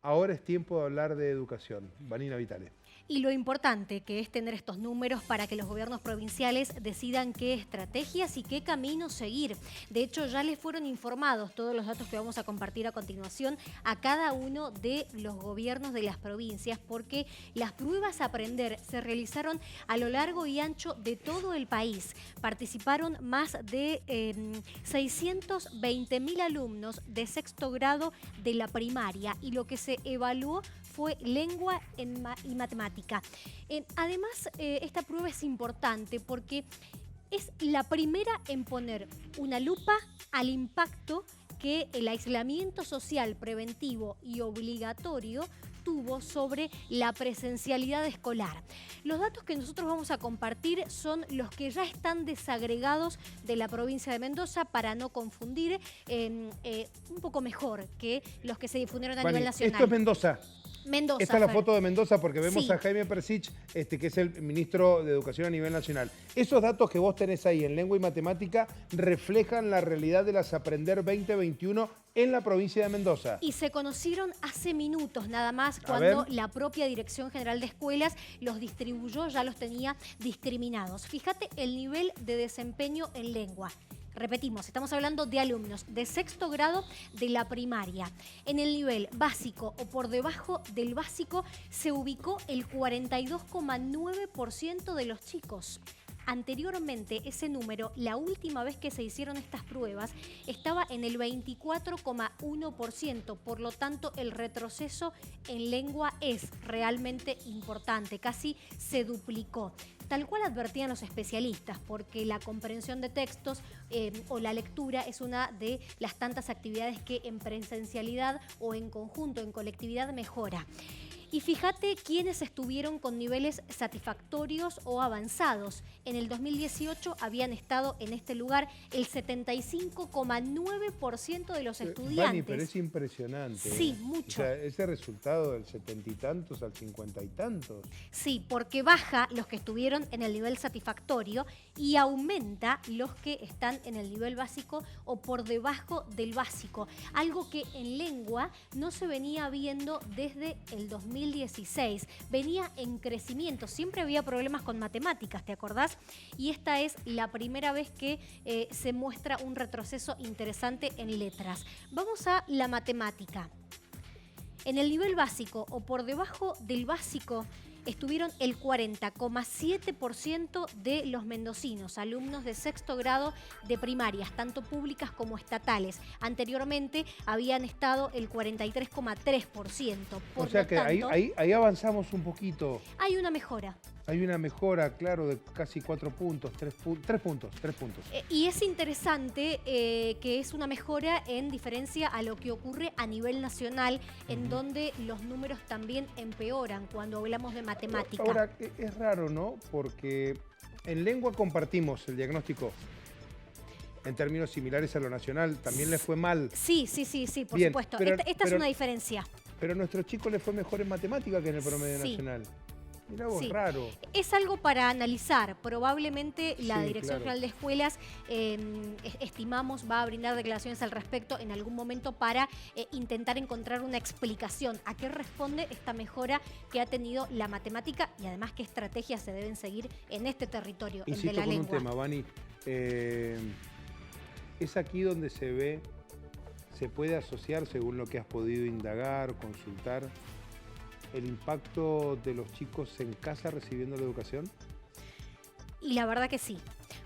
ahora es tiempo de hablar de educación. Vanina Vitale. Y lo importante que es tener estos números para que los gobiernos provinciales decidan qué estrategias y qué camino seguir. De hecho, ya les fueron informados todos los datos que vamos a compartir a continuación a cada uno de los gobiernos de las provincias, porque las pruebas a aprender se realizaron a lo largo y ancho de todo el país. Participaron más de 620.000 alumnos de sexto grado de la primaria y lo que se evaluó fue lengua y matemática. Además, esta prueba es importante porque es la primera en poner una lupa al impacto que el aislamiento social preventivo y obligatorio tuvo sobre la presencialidad escolar. Los datos que nosotros vamos a compartir son los que ya están desagregados de la provincia de Mendoza para no confundir, un poco mejor que los que se difundieron a nivel nacional. Esto es Mendoza. Mendoza. Esta es la foto de Mendoza porque vemos sí. a Jaime Persich, que es el ministro de Educación a nivel nacional. Esos datos que vos tenés ahí en lengua y matemática reflejan la realidad de las Aprender 2021 en la provincia de Mendoza. Y se conocieron hace minutos nada más cuando la propia Dirección General de Escuelas los distribuyó, ya los tenía discriminados. Fíjate el nivel de desempeño en lengua. Repetimos, estamos hablando de alumnos de sexto grado de la primaria. En el nivel básico o por debajo del básico se ubicó el 42,9% de los chicos. Anteriormente, ese número, la última vez que se hicieron estas pruebas, estaba en el 24,1%. Por lo tanto, el retroceso en lengua es realmente importante, casi se duplicó. Tal cual advertían los especialistas, porque la comprensión de textos o la lectura es una de las tantas actividades que en presencialidad o en conjunto, en colectividad, mejora. Y fíjate quiénes estuvieron con niveles satisfactorios o avanzados. En el 2018 habían estado en este lugar el 75,9% de los estudiantes. Vani, pero es impresionante. Sí, mucho. O sea, ese resultado del 70 y tantos al 50 y tantos. Sí, porque baja los que estuvieron en el nivel satisfactorio y aumenta los que están en el nivel básico o por debajo del básico. Algo que en lengua no se venía viendo desde el 2016. Venía en crecimiento, siempre había problemas con matemáticas, ¿te acordás? Y esta es la primera vez que se muestra un retroceso interesante en letras. Vamos a la matemática. En el nivel básico o por debajo del básico estuvieron el 40,7% de los mendocinos, alumnos de sexto grado de primarias, tanto públicas como estatales. Anteriormente habían estado el 43,3%. O sea que ahí avanzamos un poquito. Hay una mejora. Hay una mejora, claro, de casi 4 puntos, 3 puntos. Y es interesante que es una mejora en diferencia a lo que ocurre a nivel nacional, en donde los números también empeoran cuando hablamos de matemática. Ahora, es raro, ¿no? Porque en lengua compartimos el diagnóstico en términos similares a lo nacional. También les fue mal. Sí, por supuesto. Esta es una diferencia. Pero a nuestros chicos les fue mejor en matemática que en el promedio nacional. Mirá vos, raro. Es algo para analizar. Probablemente la Dirección General de Escuelas, estimamos, va a brindar declaraciones al respecto en algún momento para intentar encontrar una explicación a qué responde esta mejora que ha tenido la matemática y además qué estrategias se deben seguir en este territorio, el de la lengua. Insisto con un tema, Vani. Es aquí donde se puede asociar, según lo que has podido indagar, consultar, el impacto de los chicos en casa recibiendo la educación. Y la verdad que sí,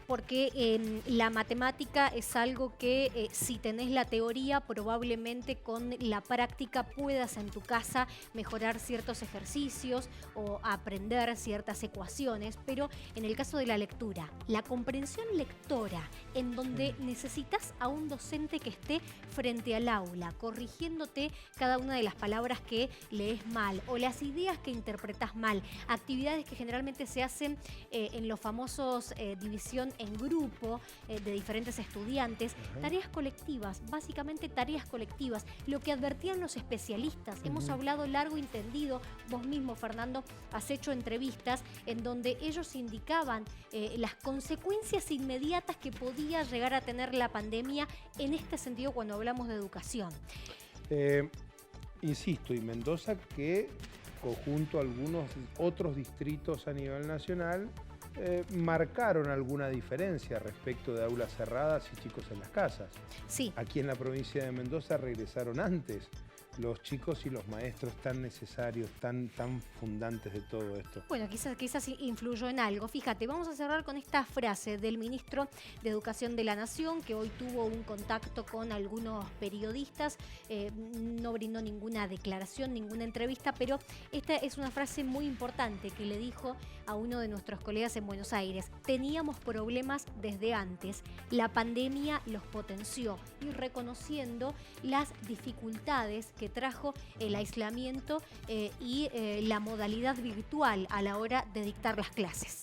porque la matemática es algo que si tenés la teoría, probablemente con la práctica puedas en tu casa mejorar ciertos ejercicios o aprender ciertas ecuaciones, pero en el caso de la lectura, la comprensión lectora, en donde necesitas a un docente que esté frente al aula, corrigiéndote cada una de las palabras que lees mal o las ideas que interpretas mal, actividades que generalmente se hacen en los famosos división en grupo de diferentes estudiantes, tareas colectivas, básicamente tareas colectivas, lo que advertían los especialistas. Hemos hablado largo y tendido, vos mismo, Fernando, has hecho entrevistas en donde ellos indicaban las consecuencias inmediatas que podía llegar a tener la pandemia en este sentido cuando hablamos de educación. Insisto, y Mendoza que, conjunto a algunos otros distritos a nivel nacional, marcaron alguna diferencia respecto de aulas cerradas y chicos en las casas. Sí. Aquí en la provincia de Mendoza regresaron antes los chicos y los maestros tan necesarios, tan fundantes de todo esto. Bueno, quizás influyó en algo. Fíjate, vamos a cerrar con esta frase del ministro de Educación de la Nación, que hoy tuvo un contacto con algunos periodistas, no brindó ninguna declaración, ninguna entrevista, pero esta es una frase muy importante que le dijo a uno de nuestros colegas en Buenos Aires. Teníamos problemas desde antes, la pandemia los potenció, y reconociendo las dificultades que trajo el aislamiento y la modalidad virtual a la hora de dictar las clases.